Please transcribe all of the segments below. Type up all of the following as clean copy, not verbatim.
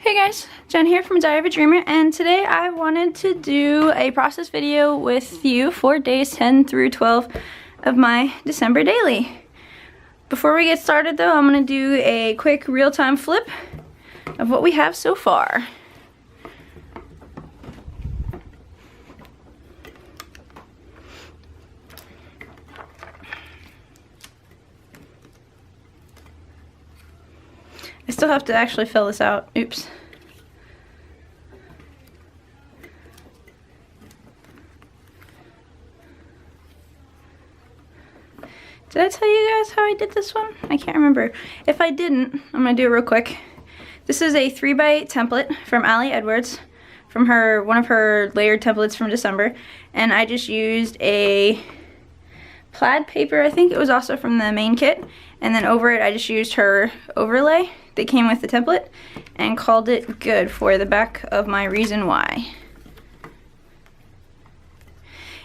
Hey guys, Jen here from Diary of a Dreamer, and today I wanted to do a process video with you for days 10 through 12 of my December daily. Before we get started though, I'm going to do a quick real-time flip of what we have so far. I still have to actually fill this out. Oops. Did I tell you guys how I did this one? I can't remember. If I didn't, I'm gonna do it real quick. This is a 3x8 template from Ali Edwards, from one of her layered templates from December, and I just used a plaid paper. I think it was also from the main kit, and then over it I just used her overlay that came with the template and called it good for the back of my reason why.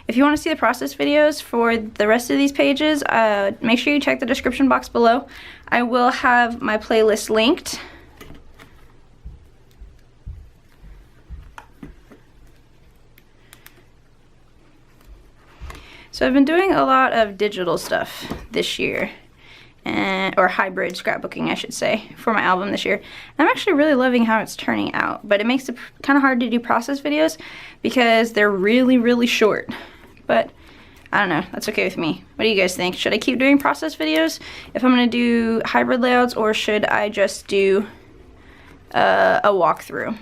If you want to see the process videos for the rest of these pages, make sure you check the description box below. I will have my playlist linked. So I've been doing a lot of digital stuff this year, or hybrid scrapbooking I should say, for my album this year. I'm actually really loving how it's turning out, but it makes it kind of hard to do process videos because they're really short. But I don't know, that's okay with me. What do you guys think? Should I keep doing process videos if I'm going to do hybrid layouts, or should I just do a walkthrough?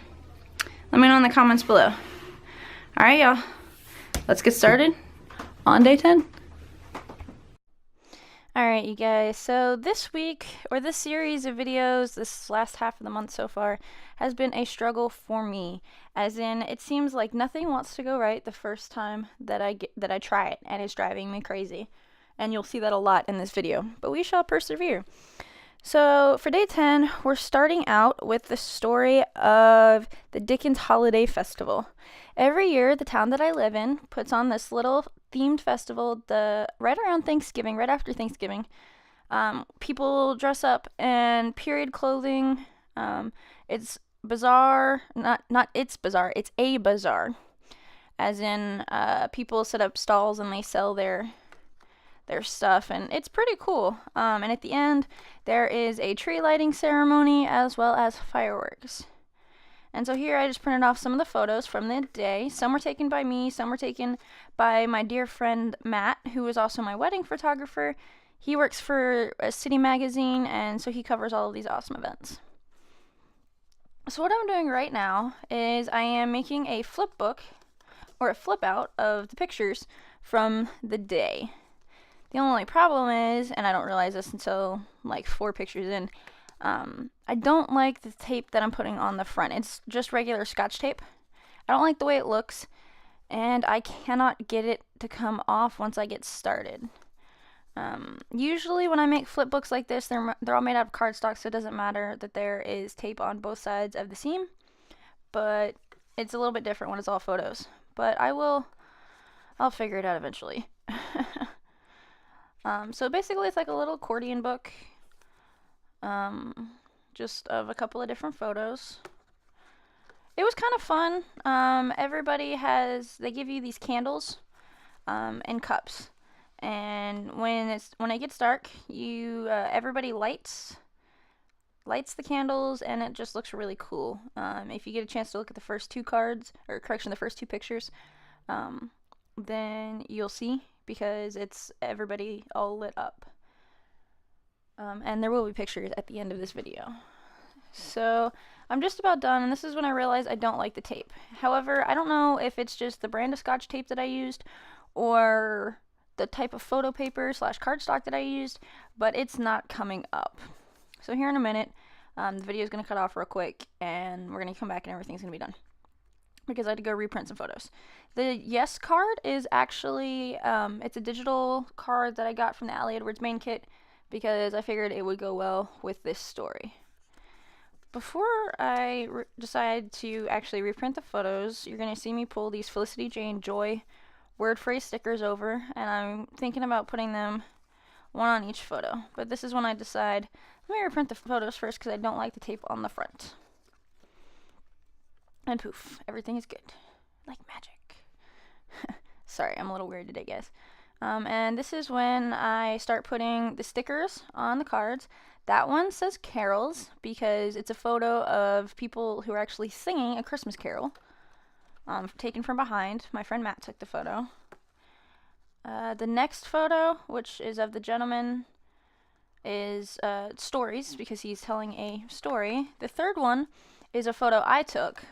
Let me know in the comments below. Alright y'all, let's get started on day 10. Alright you guys, so this week, or this series of videos, this last half of the month so far, has been a struggle for me. As in, it seems like nothing wants to go right the first time that I try it, and it's driving me crazy. And you'll see that a lot in this video, but we shall persevere. So for day 10, we're starting out with the story of the Dickens Holiday Festival. Every year, the town that I live in puts on this little themed festival right around Thanksgiving, right after Thanksgiving. People dress up in period clothing. It's bazaar, not it's bazaar, it's a bazaar. As in, people set up stalls and they sell their stuff, and it's pretty cool. And at the end, there is a tree lighting ceremony as well as fireworks. And so here I just printed off some of the photos from the day. Some were taken by me, some were taken by my dear friend Matt, who is also my wedding photographer. He works for a city magazine, and so he covers all of these awesome events. So what I'm doing right now is I am making a flip book, or a flip out of the pictures from the day. The only problem is, and I don't realize this until like 4 pictures in, I don't like the tape that I'm putting on the front. It's just regular Scotch tape. I don't like the way it looks, and I cannot get it to come off once I get started. Usually when I make flip books like this, they're all made out of cardstock, so it doesn't matter that there is tape on both sides of the seam, but it's a little bit different when it's all photos. But I'll figure it out eventually. So basically it's like a little accordion book, just of a couple of different photos. It was kind of fun. They give you these candles, and cups. And when it gets dark, everybody lights the candles, and it just looks really cool. If you get a chance to look at the first 2 cards, or correction, the first 2 pictures, then you'll see, because it's everybody all lit up. And there will be pictures at the end of this video. So I'm just about done, and this is when I realized I don't like the tape. However, I don't know if it's just the brand of Scotch tape that I used, or the type of photo paper / cardstock that I used, but it's not coming up. So here in a minute, the video is going to cut off real quick, and we're going to come back and everything's going to be done, because I had to go reprint some photos. The yes card is actually, it's a digital card that I got from the Ali Edwards main kit, because I figured it would go well with this story. Before I decide to actually reprint the photos, you're going to see me pull these Felicity Jane Joy word phrase stickers over, and I'm thinking about putting them one on each photo. But this is when I decide, let me reprint the photos first, because I don't like the tape on the front. And poof, everything is good. Like magic. Sorry, I'm a little weird today, guys. And this is when I start putting the stickers on the cards. That one says carols because it's a photo of people who are actually singing a Christmas carol, taken from behind. My friend Matt took the photo. The next photo, which is of the gentleman, is stories because he's telling a story. The third one is a photo I took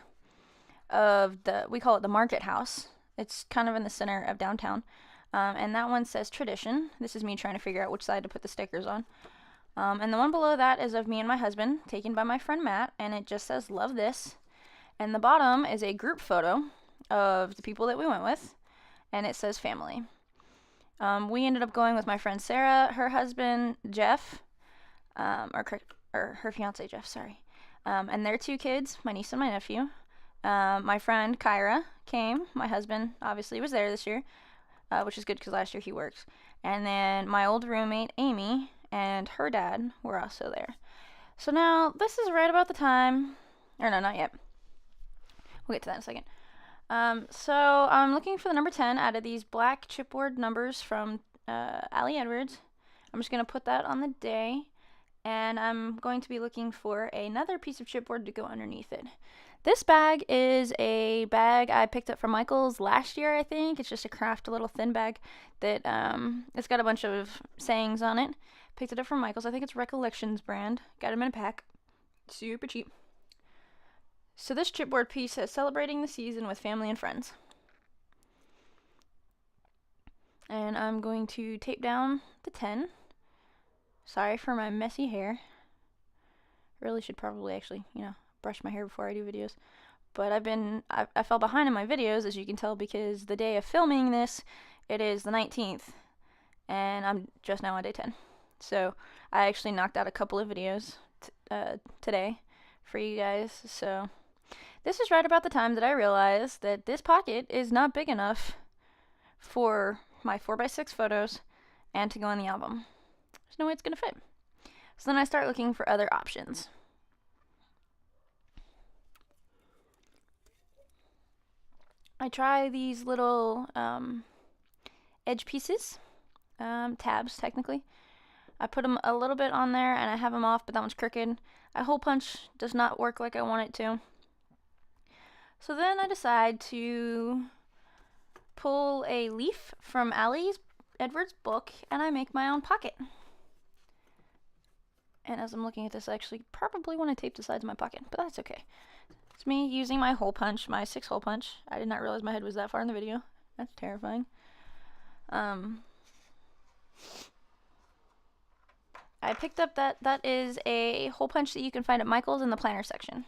of we call it the market house. It's kind of in the center of downtown. And that one says tradition. This is me trying to figure out which side to put the stickers on. And the one below that is of me and my husband, taken by my friend Matt, and it just says love this. And the bottom is a group photo of the people that we went with, and it says family. We ended up going with my friend Sarah, her husband Jeff, or her fiance Jeff, sorry, and their 2 kids, my niece and my nephew. My friend Kyra came. My husband obviously was there this year, which is good because last year he worked. And then my old roommate Amy and her dad were also there. So now this is right about the time, or no, not yet. We'll get to that in a second. So I'm looking for the number 10 out of these black chipboard numbers from Allie Edwards. I'm just going to put that on the day, and I'm going to be looking for another piece of chipboard to go underneath it. This bag is a bag I picked up from Michael's last year, I think. It's just a craft little thin bag that it's got a bunch of sayings on it. Picked it up from Michael's. I think it's Recollections brand. Got them in a pack. Super cheap. So this chipboard piece says celebrating the season with family and friends. And I'm going to tape down the 10. Sorry for my messy hair. Really should probably actually, brush my hair before I do videos. But I fell behind in my videos, as you can tell, because the day of filming this, it is the 19th. And I'm just now on day 10. So I actually knocked out a couple of videos today for you guys. So this is right about the time that I realized that this pocket is not big enough for my 4x6 photos and to go in the album. There's no way it's going to fit. So then I start looking for other options. I try these little edge pieces, tabs technically. I put them a little bit on there and I have them off, but that one's crooked. A hole punch does not work like I want it to. So then I decide to pull a leaf from Allie Edwards' book and I make my own pocket. And as I'm looking at this, I actually probably want to tape the sides of my pocket, but that's okay. It's me using my hole punch, my 6-hole punch. I did not realize my head was that far in the video. That's terrifying. I picked up that is a hole punch that you can find at Michael's in the planner section.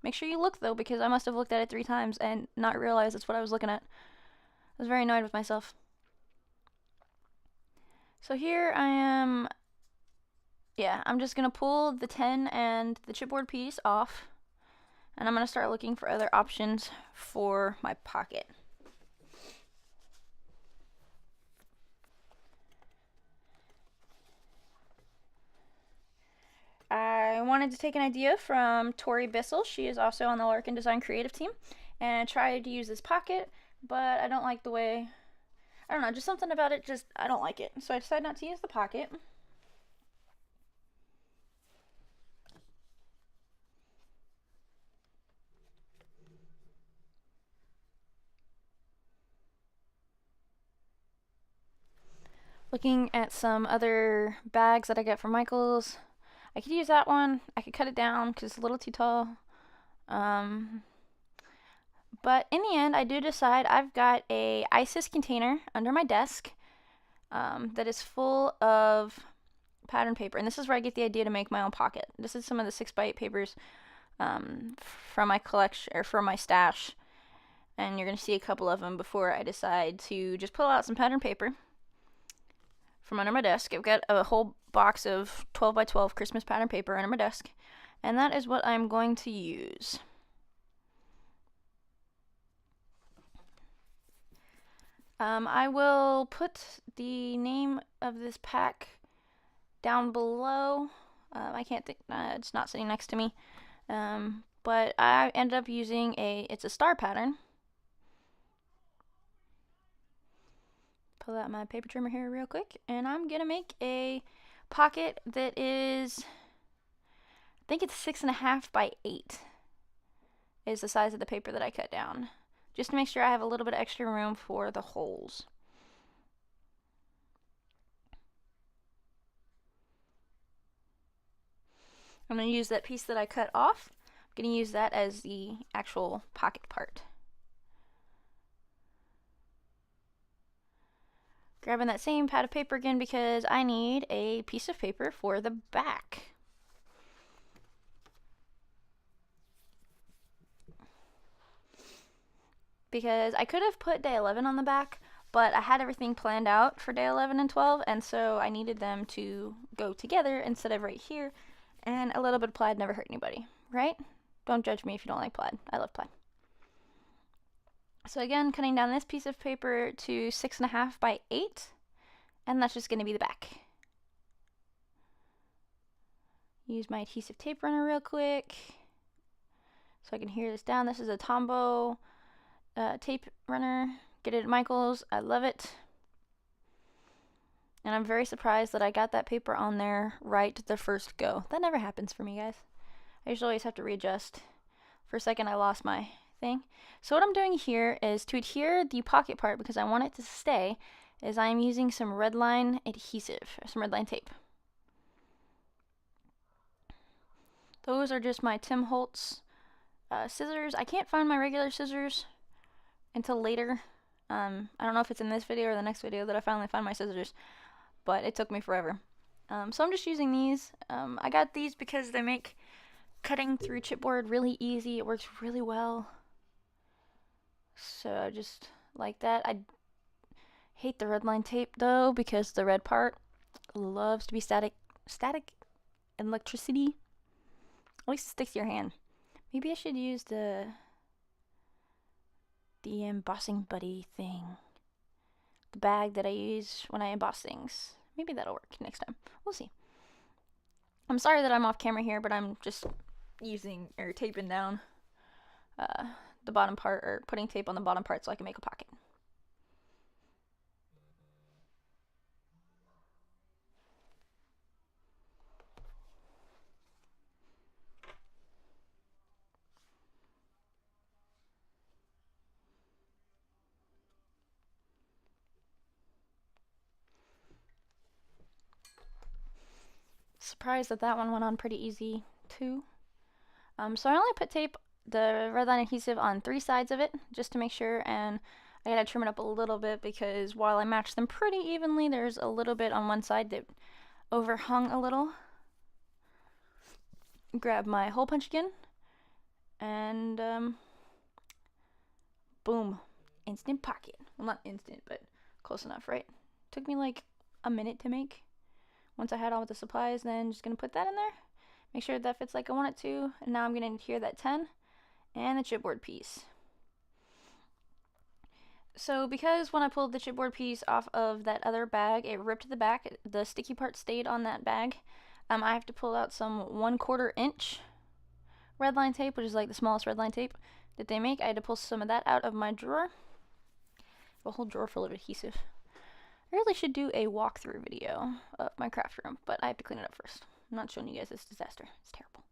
Make sure you look, though, because I must have looked at it 3 times and not realized that's what I was looking at. I was very annoyed with myself. So here I am. Yeah, I'm just going to pull the 10 and the chipboard piece off. And I'm going to start looking for other options for my pocket. I wanted to take an idea from Tori Bissell. She is also on the Larkin Design Creative team. And tried to use this pocket, but I don't like the way, I don't know, just something about it, I don't like it. So I decided not to use the pocket. Looking at some other bags that I got from Michael's. I could use that one. I could cut it down because it's a little too tall. But in the end, I do decide I've got a ISIS container under my desk that is full of pattern paper. And this is where I get the idea to make my own pocket. This is some of the 6x8 papers from my collection, or from my stash. And you're going to see a couple of them before I decide to just pull out some pattern paper from under my desk. I've got a whole box of 12x12 Christmas pattern paper under my desk, and that is what I'm going to use. I will put the name of this pack down below. I can't think, it's not sitting next to me, but I ended up using it's a star pattern. Pull out my paper trimmer here real quick, and I'm gonna make a pocket that is, I think it's 6.5 by 8 is the size of the paper that I cut down, just to make sure I have a little bit of extra room for the holes. I'm going to use that piece that I cut off. I'm going to use that as the actual pocket part. Grabbing that same pad of paper again because I need a piece of paper for the back. Because I could have put day 11 on the back, but I had everything planned out for day 11 and 12, and so I needed them to go together instead of right here. And a little bit of plaid never hurt anybody, right? Don't judge me if you don't like plaid. I love plaid. So again, cutting down this piece of paper to 6.5 by 8, and that's just going to be the back. Use my adhesive tape runner real quick so I can adhere this down. This is a Tombow tape runner. Get it at Michael's. I love it. And I'm very surprised that I got that paper on there right the first go. That never happens for me, guys. I usually always have to readjust. For a second, I lost my thing. So what I'm doing here is to adhere the pocket part, because I want it to stay, is I'm using some red line adhesive, some red line tape. Those are just my Tim Holtz scissors. I can't find my regular scissors until later. I don't know if it's in this video or the next video that I finally find my scissors, but it took me forever. So I'm just using these. I got these because they make cutting through chipboard really easy. It works really well. So I just like that. I hate the red line tape though, because the red part loves to be static and electricity. At least it sticks to your hand. Maybe I should use the embossing buddy thing. The bag that I use when I emboss things. Maybe that'll work next time. We'll see. I'm sorry that I'm off camera here, but I'm just using or taping down the bottom part, or putting tape on the bottom part so I can make a pocket. Surprised that that one went on pretty easy too. So I only put tape, the red line adhesive, on 3 sides of it just to make sure, and I gotta trim it up a little bit because while I matched them pretty evenly, there's a little bit on one side that overhung a little. Grab my hole punch again, and boom, instant pocket. Well, not instant, but close enough, right? Took me like a minute to make. Once I had all the supplies, then just gonna put that in there. Make sure that fits like I want it to. And now I'm going to adhere that 10 and the chipboard piece. So because when I pulled the chipboard piece off of that other bag, it ripped the back. The sticky part stayed on that bag. I have to pull out some 1/4 inch red line tape, which is like the smallest red line tape that they make. I had to pull some of that out of my drawer. A whole drawer full of adhesive. I really should do a walkthrough video of my craft room, but I have to clean it up first. I'm not showing you guys this disaster. It's terrible.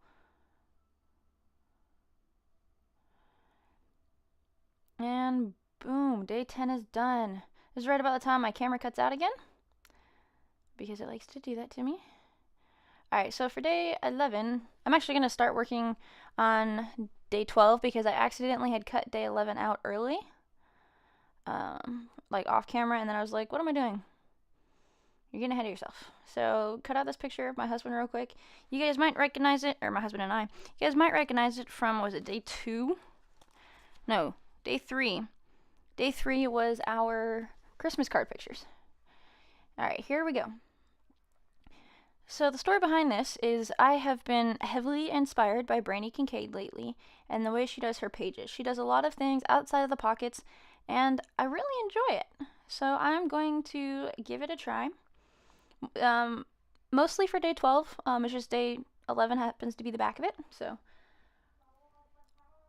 And boom, day 10 is done. This is right about the time my camera cuts out again, because it likes to do that to me. Alright, so for day 11, I'm actually going to start working on day 12 because I accidentally had cut day 11 out early. Like off camera, and then I was like, what am I doing? You're getting ahead of yourself. So cut out this picture of my husband real quick. You guys might recognize it, or my husband and I. You guys might recognize it from, was it day 2? No, day 3. Day 3 was our Christmas card pictures. Alright, here we go. So the story behind this is I have been heavily inspired by Brandy Kincaid lately, and the way she does her pages. She does a lot of things outside of the pockets, and I really enjoy it. So I'm going to give it a try. Mostly for day 12. It's just day 11 happens to be the back of it. So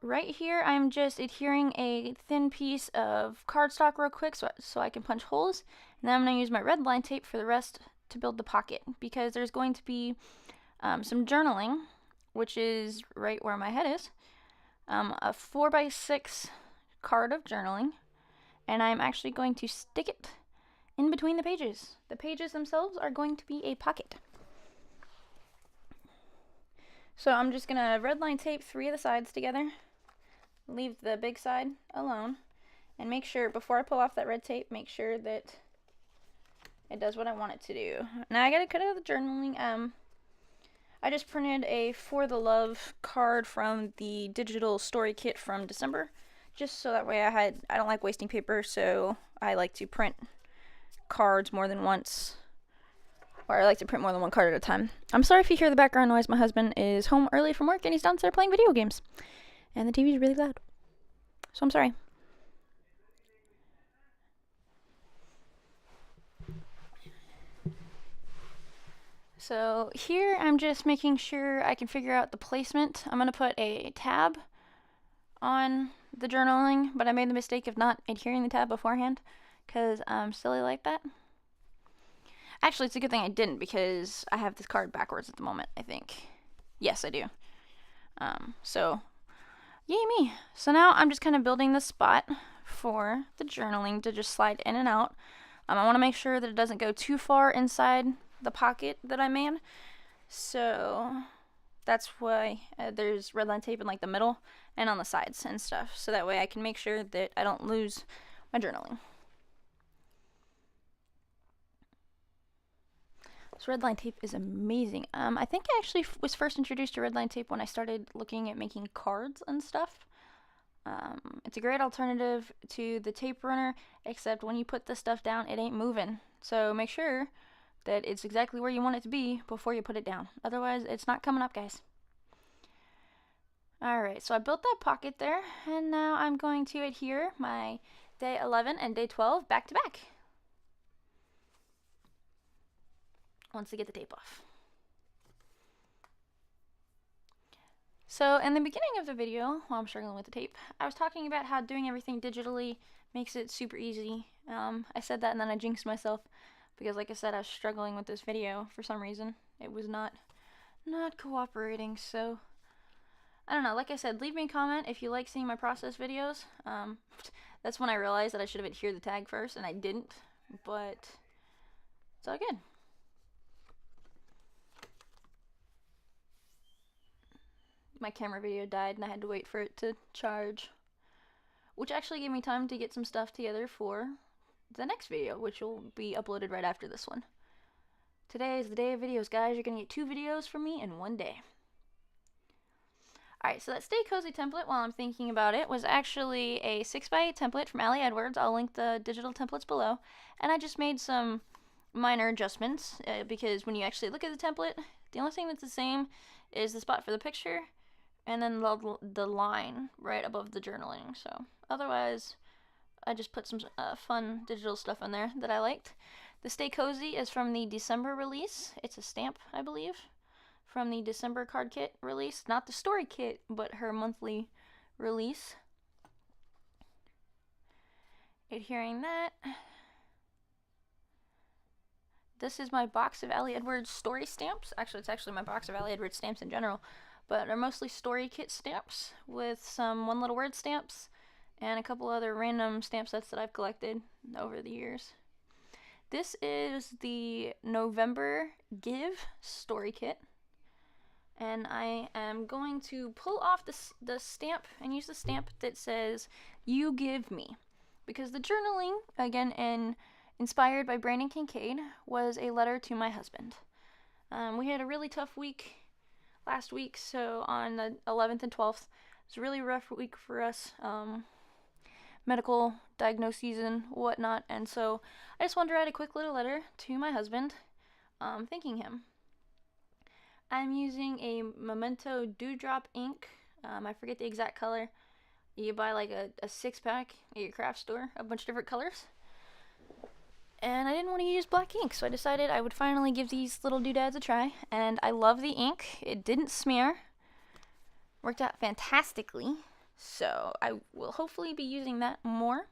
right here, I'm just adhering a thin piece of cardstock real quick so I can punch holes. And then I'm going to use my red line tape for the rest to build the pocket, because there's going to be some journaling, which is right where my head is, a 4x6 card of journaling, and I'm actually going to stick it in between the pages. The pages themselves are going to be a pocket. So I'm just going to red line tape 3 of the sides together, leave the big side alone, and make sure, before I pull off that red tape, make sure that it does what I want it to do. Now I gotta cut out the journaling. I just printed a For the Love card from the digital story kit from December, just so that way I don't like wasting paper, so I like to print cards more than once, or I like to print more than one card at a time. I'm sorry if you hear the background noise. My husband is home early from work and he's downstairs playing video games, and the TV is really loud, so I'm sorry. So here I'm just making sure I can figure out the placement. I'm going to put a tab on the journaling, but I made the mistake of not adhering the tab beforehand because I'm silly like that. Actually, it's a good thing I didn't, because I have this card backwards at the moment, I think. Yes, I do. So, yay me. So now I'm just kind of building the spot for the journaling to just slide in and out. I want to make sure that it doesn't go too far inside the pocket that I made. So that's why there's red line tape in like the middle and on the sides and stuff, so that way I can make sure that I don't lose my journaling. So red line tape is amazing. I think I actually was first introduced to red line tape when I started looking at making cards and stuff. It's a great alternative to the tape runner, except when you put the stuff down, it ain't moving. So make sure that it's exactly where you want it to be before you put it down. Otherwise, it's not coming up, guys. Alright, so I built that pocket there, and now I'm going to adhere my day 11 and day 12 back to back once I get the tape off. So in the beginning of the video, while I'm struggling with the tape, I was talking about how doing everything digitally makes it super easy. I said that and then I jinxed myself, because like I said, I was struggling with this video for some reason. It was not cooperating, so I don't know. Like I said, leave me a comment if you like seeing my process videos. That's when I realized that I should have adhered the tag first, and I didn't, but it's all good. My camera video died and I had to wait for it to charge, which actually gave me time to get some stuff together for the next video, which will be uploaded right after this one. Today is the day of videos, guys. You're gonna get 2 videos from me in one day. Alright, so that Stay Cozy template, while I'm thinking about it, was actually a 6x8 template from Ali Edwards. I'll link the digital templates below. And I just made some minor adjustments, because when you actually look at the template, the only thing that's the same is the spot for the picture and then the line right above the journaling. So otherwise, I just put some fun digital stuff in there that I liked. The Stay Cozy is from the December release. It's a stamp, I believe, from the December card kit release. Not the story kit, but her monthly release. Adhering that. This is my box of Ali Edwards story stamps. Actually, it's actually my box of Ali Edwards stamps in general, but they're mostly story kit stamps with some one little word stamps and a couple other random stamp sets that I've collected over the years. This is the November Give story kit, and I am going to pull off the stamp and use the stamp that says "You Give Me," because the journaling, again inspired by Brandon Kincaid, was a letter to my husband. We had a really tough week last week, so on the 11th and 12th, it was a really rough week for us. Medical diagnoses and whatnot, and so I just wanted to write a quick little letter to my husband, thanking him. I'm using a Memento Dewdrop ink. I forget the exact color. You buy like a 6-pack at your craft store, a bunch of different colors. And I didn't want to use black ink, so I decided I would finally give these little doodads a try. And I love the ink. It didn't smear. Worked out fantastically. So I will hopefully be using that more.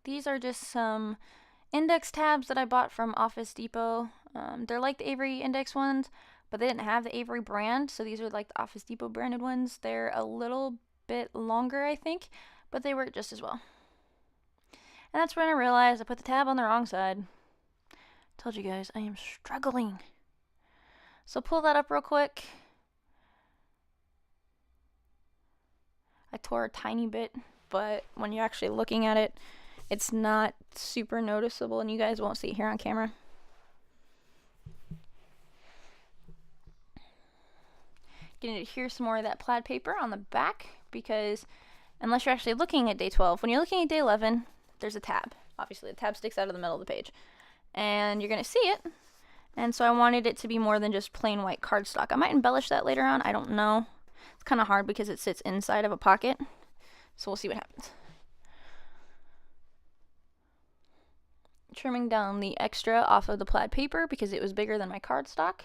These are just some index tabs that I bought from Office Depot. They're like the Avery index ones, but they didn't have the Avery brand, so these are like the Office Depot branded ones. They're a little bit longer, I think, but they work just as well. And that's when I realized I put the tab on the wrong side. Told you guys, I am struggling. So pull that up real quick. I tore a tiny bit, but when you're actually looking at it, it's not super noticeable, and you guys won't see it here on camera. Gonna adhere some more of that plaid paper on the back, because unless you're actually looking at day 12, when you're looking at day 11, there's a tab. Obviously, the tab sticks out of the middle of the page, and you're gonna see it. And so I wanted it to be more than just plain white cardstock. I might embellish that later on. I don't know. It's kind of hard because it sits inside of a pocket, so we'll see what happens. Trimming down the extra off of the plaid paper because it was bigger than my cardstock.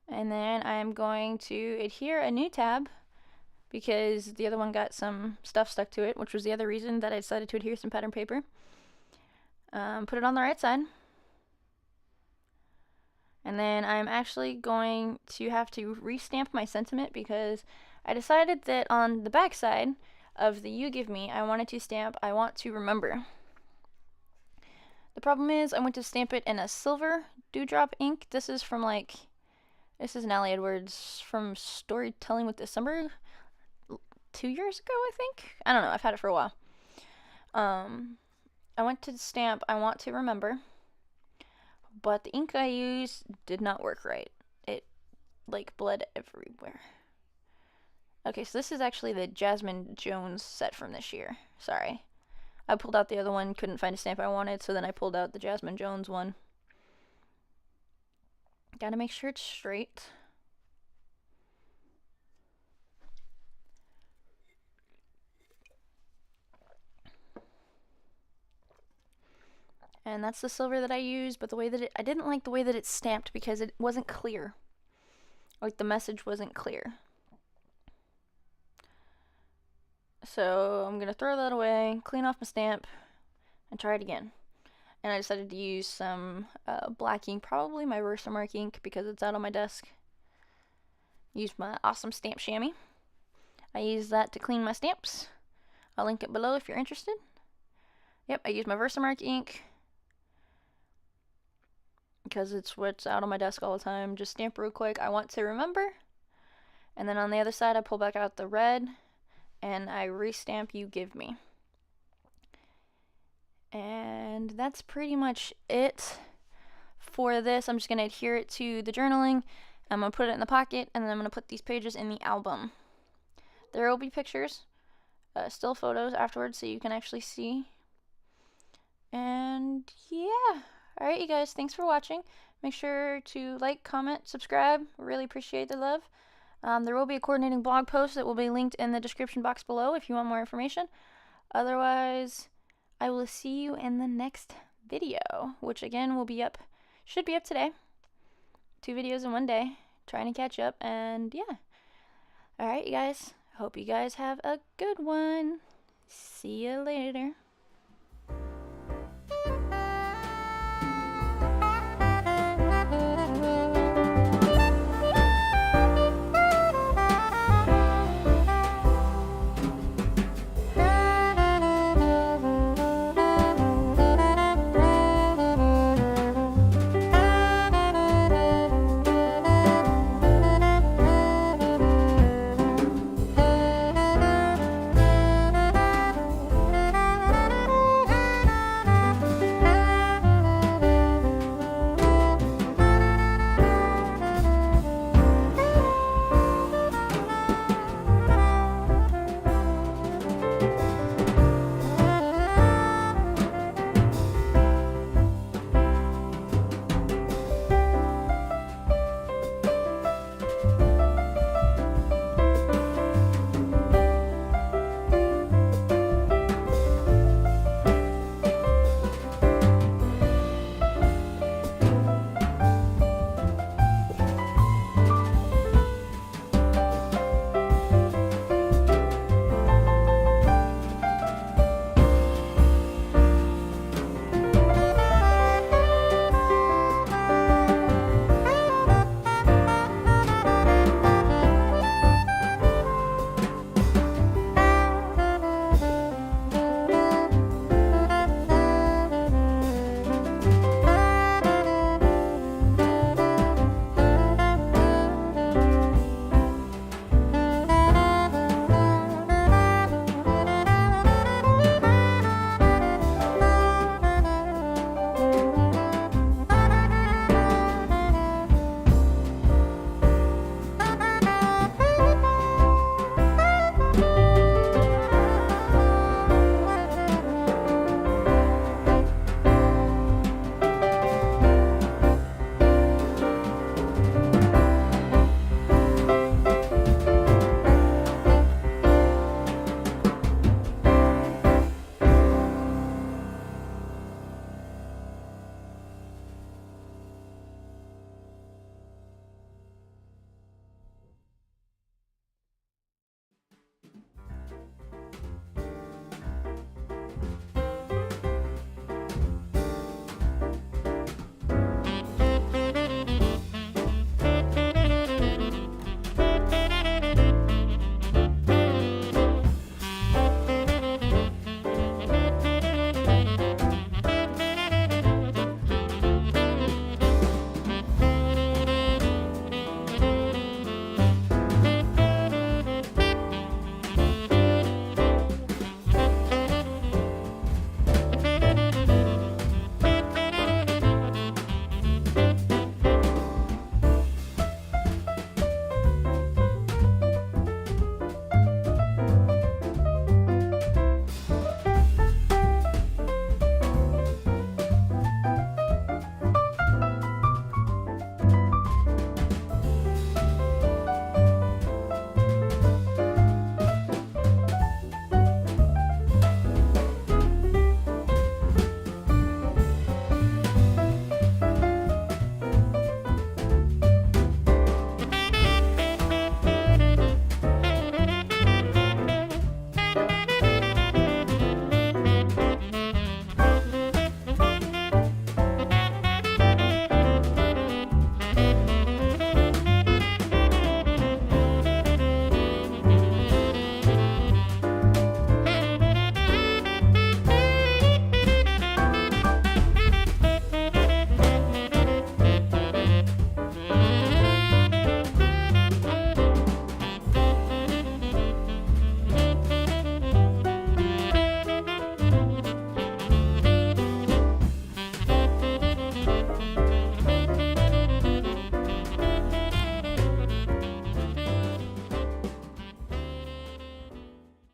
And then I'm going to adhere a new tab because the other one got some stuff stuck to it, which was the other reason that I decided to adhere some pattern paper. Put it on the right side. And then I'm actually going to have to restamp my sentiment because I decided that on the back side of the You Give Me, I wanted to stamp I want to remember. The problem is I went to stamp it in a silver dewdrop ink. This is an Allie Edwards from Storytelling with December 2 years ago, I think. I don't know, I've had it for a while. I went to stamp I want to remember, but the ink I used did not work right. It like bled everywhere. Okay, so this is actually the Jasmine Jones set from this year. Sorry. I pulled out the other one, couldn't find a stamp I wanted, so then I pulled out the Jasmine Jones one. Gotta make sure it's straight. And that's the silver that I used, but I didn't like the way that it's stamped because it wasn't clear. Like the message wasn't clear. So I'm gonna throw that away, clean off my stamp, and try it again. And I decided to use some black ink, probably my Versamark ink because it's out on my desk. Used my awesome stamp chamois. I use that to clean my stamps. I'll link it below if you're interested. Yep, I use my Versamark ink because it's what's out on my desk all the time. Just stamp real quick. I want to remember. And then on the other side, I pull back out the red and I restamp You Give Me. And that's pretty much it for this. I'm just going to adhere it to the journaling. I'm going to put it in the pocket, and then I'm going to put these pages in the album. There will be pictures, still photos afterwards so you can actually see. And yeah. Alright, you guys, thanks for watching. Make sure to like, comment, subscribe. Really appreciate the love. There will be a coordinating blog post that will be linked in the description box below if you want more information. Otherwise, I will see you in the next video, which again should be up today. 2 videos in one day, trying to catch up, and yeah. Alright, you guys, hope you guys have a good one. See you later.